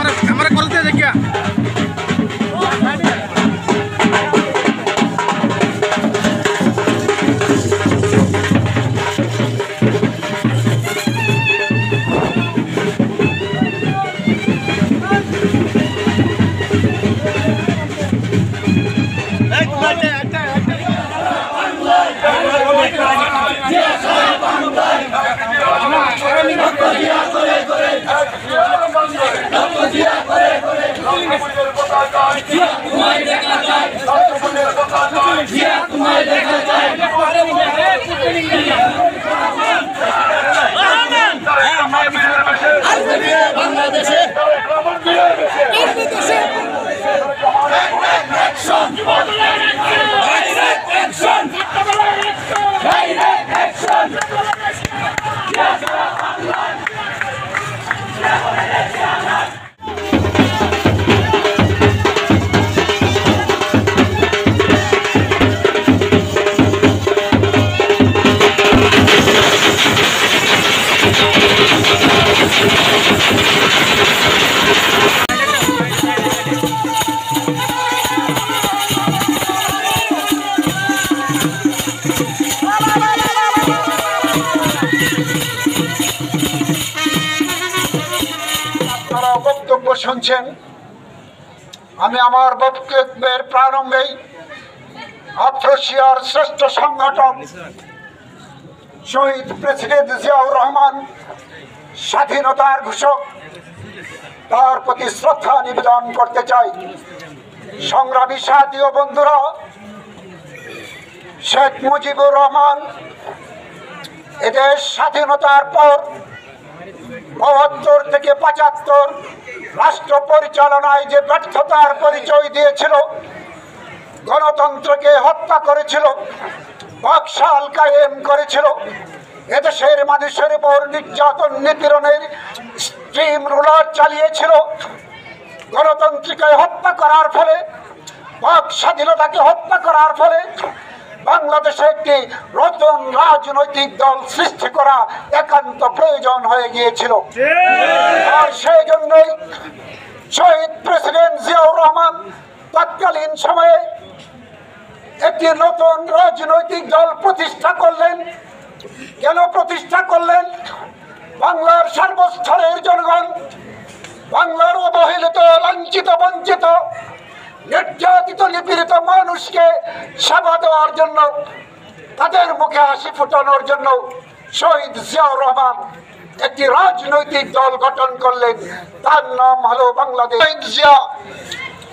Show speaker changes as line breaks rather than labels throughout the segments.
हमारे करते देखिए বক্তব্য শুনছেন। আমি আমার বক্তব্যের প্রারম্ভেই আফ্রিকার শ্রেষ্ঠ সংগঠক শহীদ প্রেসিডেন্ট জিয়াউর রহমান, স্বাধীনতার ঘোষক, তার প্রতি শ্রদ্ধা নিবেদন করতে চাই। সংগ্রামী সাথী ও বন্ধুরা, শেখ মুজিবুর রহমান এদেশ স্বাধীনতার পর ৭২ থেকে ৭৫ রাষ্ট্র পরিচালনায় যে ব্যর্থতার পরিচয় দিয়েছিল, গণতন্ত্রকে হত্যা করেছিল, বাকশাল কায়েম করেছিল, এদেশের মানুষের উপর নির্যাতন নিপীড়নের স্ট্রিম রুলার চালিয়েছিল, গণতন্ত্রকে হত্যা করার ফলে, বাক স্বাধীনতাকে হত্যা করার ফলে বাংলাদেশে একটি নতুন রাজনৈতিক দল সৃষ্টি করা একান্ত প্রয়োজন হয়ে গিয়েছিল। আর সেই জন্যই শহীদ প্রেসিডেন্ট জিয়াউর রহমান তৎকালীন সময়ে একটি নতুন রাজনৈতিক দল প্রতিষ্ঠা করলেন। কেন প্রতিষ্ঠা করলেন? বাংলার সর্বস্তরের জনগণ, বাংলার অবহেলিত, লাঞ্ছিত, বঞ্চিত, নির্যাতিত, নিপীড়িত মানুষকে সেবা দেওয়ার জন্য, তাদের মুখে হাসি ফোটানোর জন্য শহীদ জিয়াউর রহমান একটি রাজনৈতিক দল গঠন করলেন। তার নাম হলো বাংলাদেশ। শহীদ জিয়া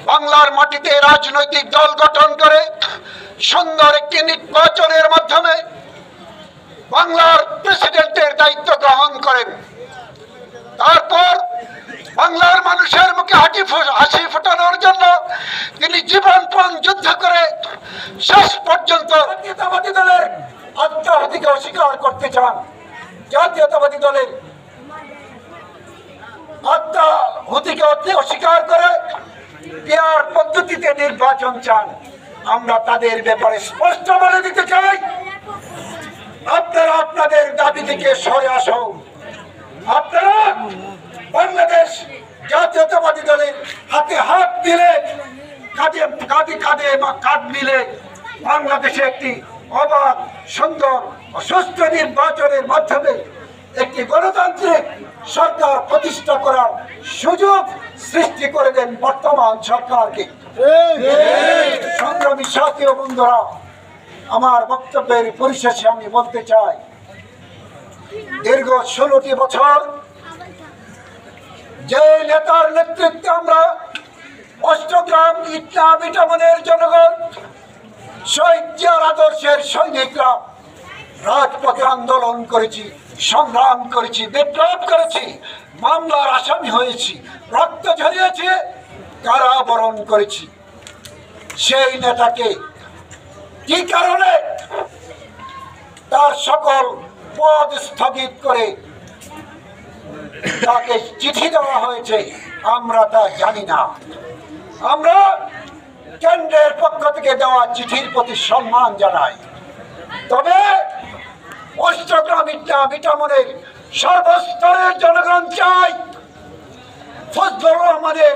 বাংলার মাটিতে রাজনৈতিক দল গঠন করে সুন্দর একটি নির্বাচনের মাধ্যমে বাংলার প্রেসিডেন্টের দায়িত্ব গ্রহণ করেন। তারপর বাংলার মানুষের মুখে হাসি ফোটানোর জন্য তিনি জীবনপণ যুদ্ধ করে শেষ পর্যন্ত জাতীয়তাবাদী দলের আত্মাহুতিকে অস্বীকার করতে চান। জাতীয়তাবাদী দলের আত্মাহুতিকে অস্বীকার করে পিয়ার পদ্ধতিতে নির্বাচন চান। আমরা তাদের ব্যাপারে স্পষ্ট বলে দিতে চাই, আপনারা আপনাদের দাবি থেকে সরে আসুন। আপনারা বাংলাদেশ জাতীয়তাবাদী দলের হাতে হাত মিলে, কাঁধে কাঁধে বা কাঁধ মিলে বাংলাদেশে একটি অবাধ, সুন্দর ও সুষ্ঠু নির্বাচনের মাধ্যমে একটি গণতান্ত্রিক সরকার প্রতিষ্ঠা করার সুযোগ সৃষ্টি করে দেন বর্তমান সরকারকে। সংগ্রামী সাথী ও বন্ধুরা, আমার বক্তব্যের পরিশেষে আমি বলতে চাই, দীর্ঘ 16টি বছর যে নেতার নেতৃত্বে আমরা অষ্টগ্রাম ইটনা বিটামনের জনগণ, শহীদ জিয়ার আদর্শের সৈনিকরা রাজপথে আন্দোলন করেছি, সংগ্রাম করেছি, বিপ্লব করেছি, মামলার আসামি হয়েছি, রক্ত ঝরিয়েছি, কারাবরণ করেছি, সেই নেতাকে কি কারণে তার সকল পদ স্থগিত করে তাকে চিঠি দেওয়া হয়েছে আমরা তা জানি না। আমরা কেন্দ্রের পক্ষ থেকে দেওয়া চিঠির প্রতি সম্মান জানাই, তবে অষ্টগ্রাম ইটনা বিটামনের সর্বস্তরের জনগণ চাই ফজলুর রহমানের